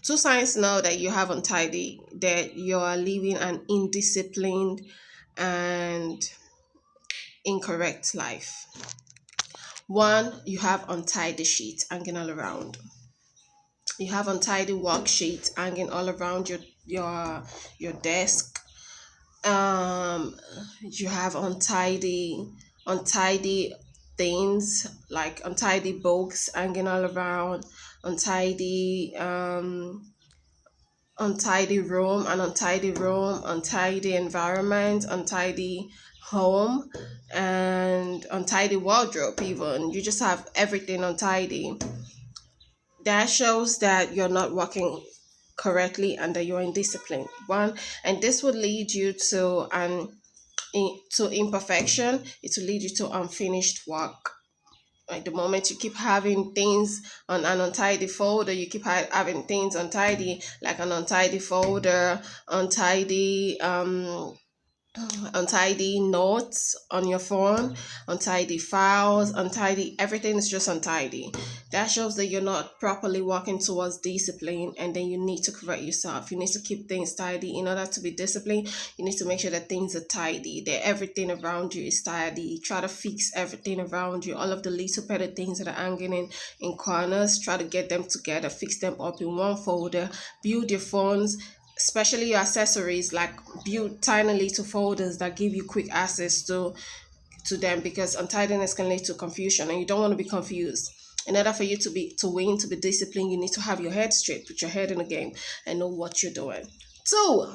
Two signs now that you have untidy, that you are living an indisciplined and incorrect life. One, you have untidy sheets hanging all around. You have untidy worksheets hanging all around your desk. You have untidy things, like untidy books hanging all around, untidy untidy room, an untidy room, untidy environment, untidy home, and untidy wardrobe. Even you just have everything untidy. That shows that you're not working correctly and that you're indisciplined. One, and this would lead you to to imperfection. It will lead you to unfinished work. Like the moment you keep having things on an untidy folder, you keep having things untidy, like an untidy folder, untidy notes on your phone, untidy files, untidy everything is just untidy. That shows that you're not properly working towards discipline, and then you need to correct yourself. You need to keep things tidy. In order to be disciplined, you need to make sure that things are tidy, that everything around you is tidy. Try to fix everything around you, all of the little petty things that are hanging in corners. Try to get them together, fix them up in one folder. Build your phones, especially your accessories, like build tiny little folders that give you quick access to them, because untidiness can lead to confusion and you don't want to be confused. In order for you to win, to be disciplined, you need to have your head straight, put your head in the game and know what you're doing. Two,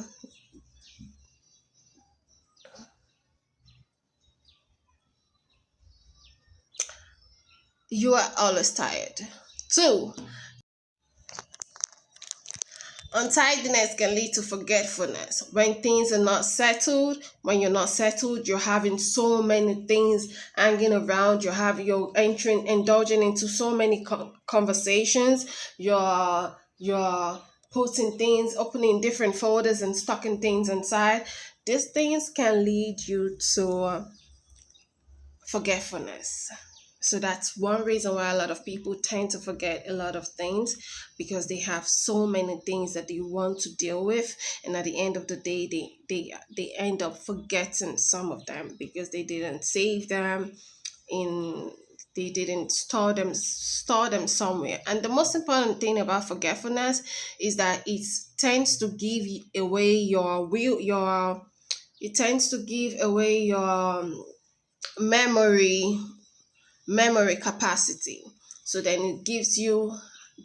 you are always tired. Two, untidiness can lead to forgetfulness. When things are not settled, when you're not settled, you're having so many things hanging around. You're indulging into so many conversations. You're putting things, opening different folders and stocking things inside. These things can lead you to forgetfulness. So that's one reason why a lot of people tend to forget a lot of things, because they have so many things that they want to deal with, and at the end of the day they end up forgetting some of them because they didn't save them in they didn't store them somewhere. And the most important thing about forgetfulness is that it tends to give away your will your it tends to give away your memory memory capacity. So then it gives you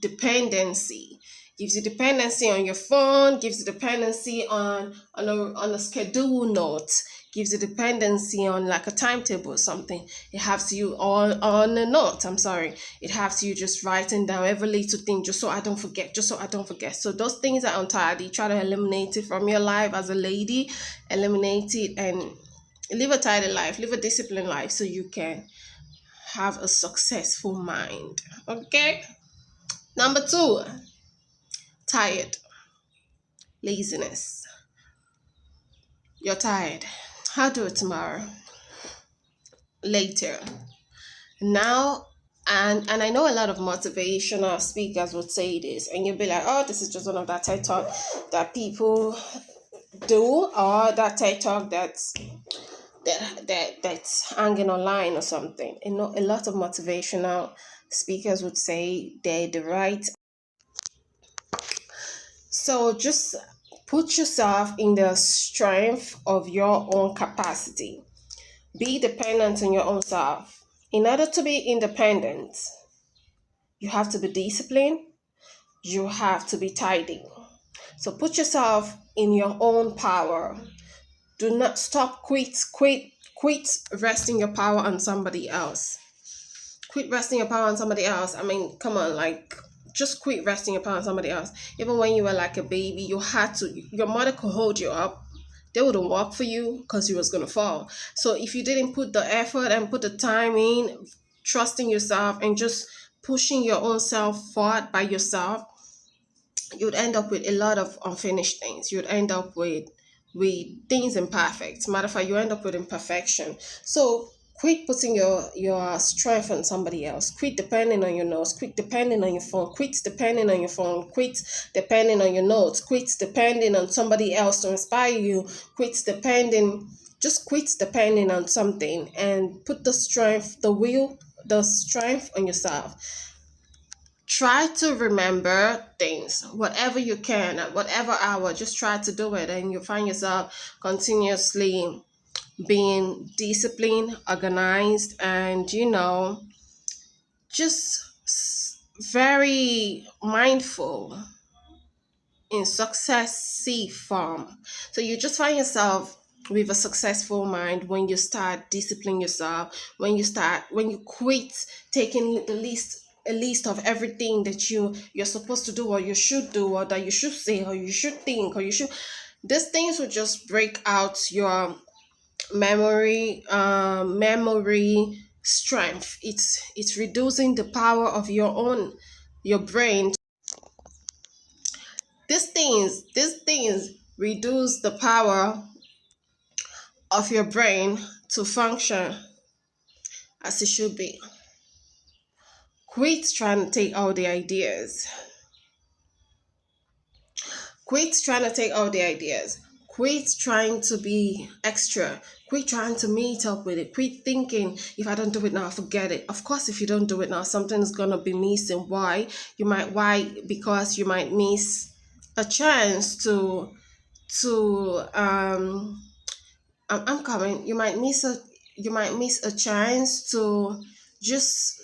dependency on your phone, gives you dependency on a schedule note, gives you dependency on like a timetable or something. It has you on a note. I'm sorry. It has you just writing down every little thing just so I don't forget, So those things are untidy. Try to eliminate it from your life as a lady. Eliminate it and live a tidy life, live a disciplined life so you can have a successful mind. Okay? Number two, tired. Laziness. You're tired. I'll do it tomorrow. Later. Now, and I know a lot of motivational speakers would say this, and you'll be like, oh, this is just one of that TED Talk that people do, or that TED Talk that's hanging online or something. You know, a lot of motivational speakers would say they're the right. So just put yourself in the strength of your own capacity. Be dependent on your own self. In order to be independent, you have to be disciplined. You have to be tidy. So put yourself in your own power. Do not quit resting your power on somebody else. Quit resting your power on somebody else. I mean, come on, like, just quit resting your power on somebody else. Even when you were like a baby, your mother could hold you up. They wouldn't walk for you because you was going to fall. So if you didn't put the effort and put the time in, trusting yourself and just pushing your own self forward by yourself, you'd end up with a lot of unfinished things. You'd end up with things imperfect. Matter of fact, you end up with imperfection. So Quit putting your strength on somebody else. Quit depending on your nose. Quit depending on your phone. Quit depending on your phone. Quit depending on your notes. Quit depending on somebody else to inspire you. Quit depending. Just quit depending on something and put the strength, the strength on yourself. Try to remember things, whatever you can, at whatever hour. Just try to do it, and you find yourself continuously being disciplined, organized, and just very mindful in successive form. So you just find yourself with a successful mind when you start disciplining yourself, when you quit taking a list of everything that you're supposed to do, or you should do, or that you should say, or you should think, or you should. These things will just break out your memory strength. It's reducing the power of your brain. These things reduce the power of your brain to function as it should be. Quit trying to take all the ideas. Quit trying to take all the ideas. Quit trying to be extra. Quit trying to meet up with it. Quit thinking, if I don't do it now, forget it. Of course, if you don't do it now, something's gonna be missing. Why? Because you might miss a chance to I'm coming. You might miss a chance to just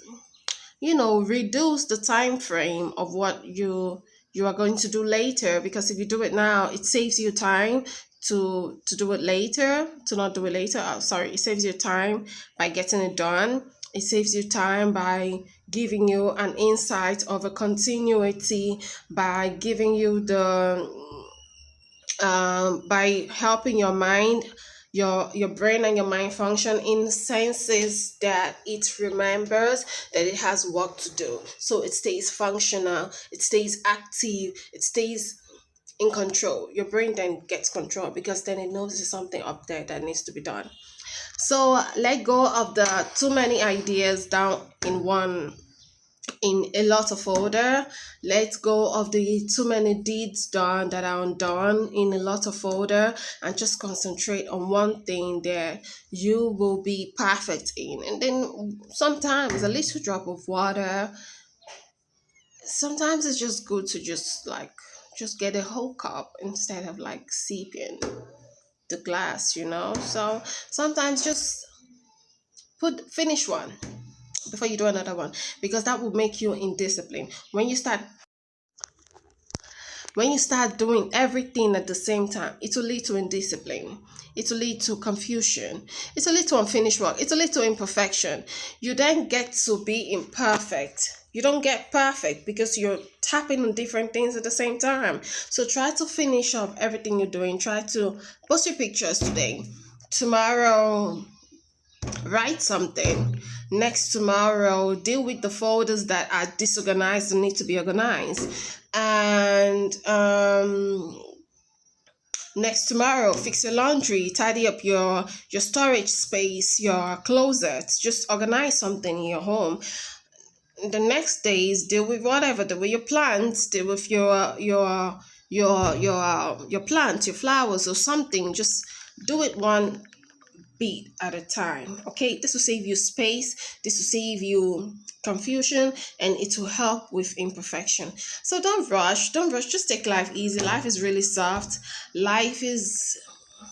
reduce the time frame of what you are going to do later, because if you do it now, it saves you time to do it later, to not do it later. Sorry, it saves you time by getting it done. It saves you time by giving you an insight of a continuity, by giving you by helping your mind, your brain and your mind function in senses that it remembers that it has work to do, so it stays functional, it stays active, it stays in control. Your brain then gets control because then it knows there's something up there that needs to be done. So let go of the too many ideas down in a lot of order. Let go of the too many deeds done that are undone in a lot of order, and just concentrate on one thing that you will be perfect in. And then sometimes a little drop of water, sometimes it's just good to just get a whole cup instead of sipping the glass. So sometimes just finish one before you do another one, because that will make you indisciplined. When you start doing everything at the same time, it will lead to indiscipline. It will lead to confusion. It will lead to unfinished work. It will lead to imperfection. You then get to be imperfect. You don't get perfect because you're tapping on different things at the same time. So try to finish up everything you're doing. Try to post your pictures today. Tomorrow, write something. Next tomorrow, deal with the folders that are disorganized and need to be organized. And next tomorrow, fix your laundry, tidy up your storage space, your closet. Just organize something in your home. The next days, deal with whatever. Deal with your plants. Deal with your plants, your flowers, or something. Just do it one bit at a time. Okay, this will save you space, this will save you confusion, and it will help with imperfection. So don't rush, just take life easy. Life is really soft. Life is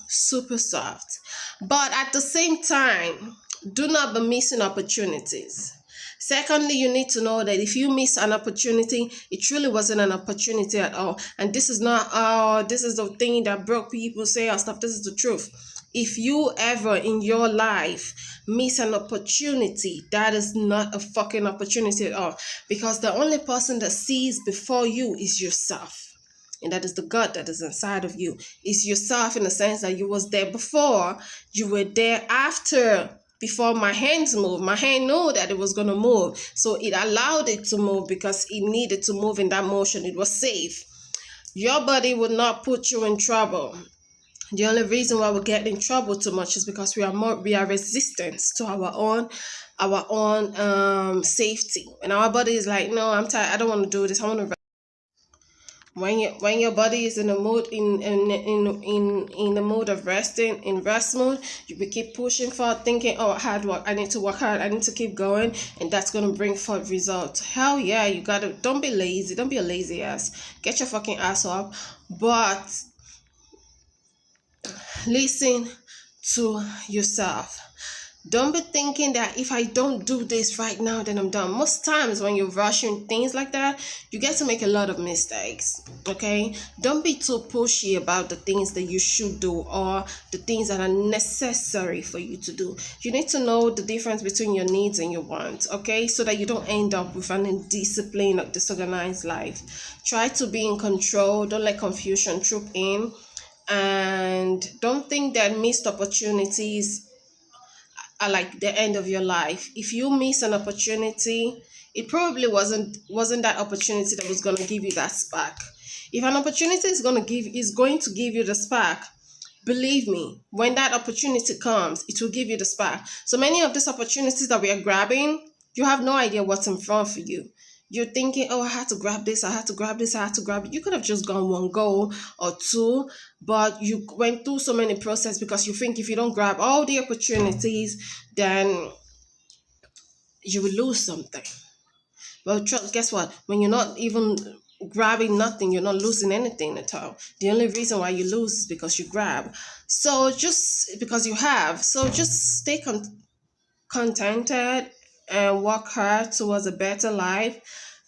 super soft, but at the same time, do not be missing opportunities. Secondly, you need to know that if you miss an opportunity, it really wasn't an opportunity at all. And this is not, this is the thing that broke people say or stuff. This is the truth. If you ever in your life miss an opportunity, that is not a fucking opportunity at all. Because the only person that sees before you is yourself. And that is the God that is inside of you. It's yourself, in the sense that you was there before, you were there after. Before my hands moved, my hand knew that it was going to move. So it allowed it to move because it needed to move in that motion. It was safe. Your body would not put you in trouble. The only reason why we get in trouble too much is because we are resistant to our own safety. And our body is like, no, I'm tired, I don't want to do this, I want to. When your body is in a mood in the mood of resting, in rest mode, you will keep pushing forward, thinking, oh, hard work, I need to work hard, I need to keep going, and that's gonna bring forth results. Hell yeah, you gotta, don't be lazy, don't be a lazy ass. Get your fucking ass up, but listen to yourself. Don't be thinking that if I don't do this right now, then I'm done. Most times when you're rushing things like that, you get to make a lot of mistakes. Okay? Don't be too pushy about the things that you should do or the things that are necessary for you to do. You need to know the difference between your needs and your wants, okay? So that you don't end up with an indisciplined or disorganized life. Try to be in control. Don't let confusion troop in. And don't think that missed opportunities are like the end of your life. If you miss an opportunity, it probably wasn't that opportunity that was going to give you that spark. If an opportunity is going to give you the spark, believe me, when that opportunity comes, it will give you the spark. So many of these opportunities that we are grabbing, you have no idea what's in front of you. You're thinking, oh, I had to grab this, I had to grab this, I had to grab it. You could have just gone one go or two, but you went through so many processes because you think if you don't grab all the opportunities, then you will lose something. Well, guess what? When you're not even grabbing nothing, you're not losing anything at all. The only reason why you lose is because you grab. So just because you have. So just stay contented and work hard towards a better life,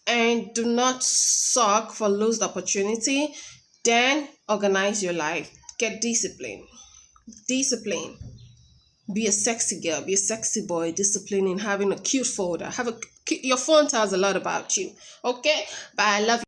and do not suck for lost opportunity. Then organize your life. Get discipline. Discipline. Be a sexy girl, be a sexy boy, discipline in having a cute folder. Your phone tells a lot about you. Okay? But I love you.